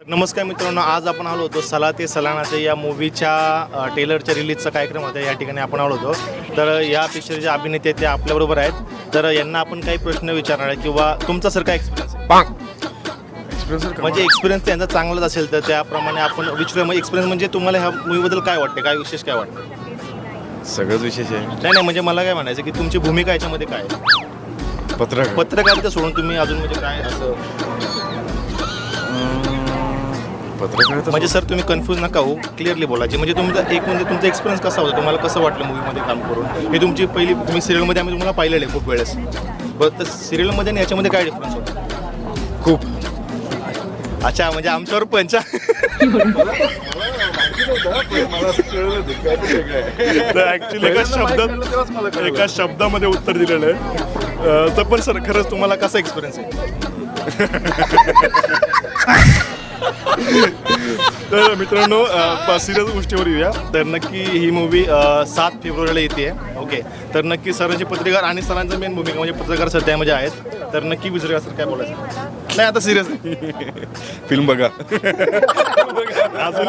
नमस्कार मित्रांनो, आज आपण आलो होतो सला ते सलानाचे या मूवीच्या टेलरच्या रिलीजचा कार्यक्रम होता. या ठिकाणी आपण आलो होतो. तर या पिक्चरचे जे अभिनेते ते आपल्याबरोबर आहेत. तर यांना आपण काही प्रश्न विचारणार आहे किंवा तुमचा सर काय एक्सपिरियन्स आहे? म्हणजे एक्सपिरियन्स त्यांचा चांगलाच असेल तर त्याप्रमाणे आपण विचारूया. म्हणजे एक्सपिरियन्स म्हणजे तुम्हाला ह्या मूवीबद्दल काय वाटते, काय विशेष काय वाटतं? सगळंच विशेष आहे. नाही म्हणजे मला काय म्हणायचं की तुमची भूमिका याच्यामध्ये काय आहे? पत्रकारिता सोडून तुम्ही अजून म्हणजे काय असं पत्रकारिता म्हणजे सर तुम्ही कन्फ्यूज नका हो, क्लिअरली बोलायचे. म्हणजे तुमचा एक्सपिरियन्स कसा होता, तुम्हाला कसं वाटलं मूवीमध्ये काम करून? हे तुमची पहिली तुम्ही सिरियलमध्ये आम्ही तुम्हाला पाहिलेलं आहे खूप वेळेस. बरं, तर सिरियलमध्ये आणि याच्यामध्ये काय डिफरन्स होता? खूप. अच्छा, म्हणजे आमच्यावर पंचा ॲक्च्युली एका शब्दामध्ये उत्तर दिलेलं आहे. तर पण सर खरंच तुम्हाला कसा एक्सपिरियन्स आहे? तर मित्रांनो, सिरियस गोष्टीवर येऊया. तर नक्की ही मूवी 7 फेब्रुवारीला येते. ओके, तर नक्की सरांचे पत्रकार आणि सरांचं मेन भूमिका म्हणजे पत्रकार सध्यामध्ये आहेत. तर नक्की विचारूया सर काय बोलायचं. नाही आता सिरियस फिल्म बघा. अजून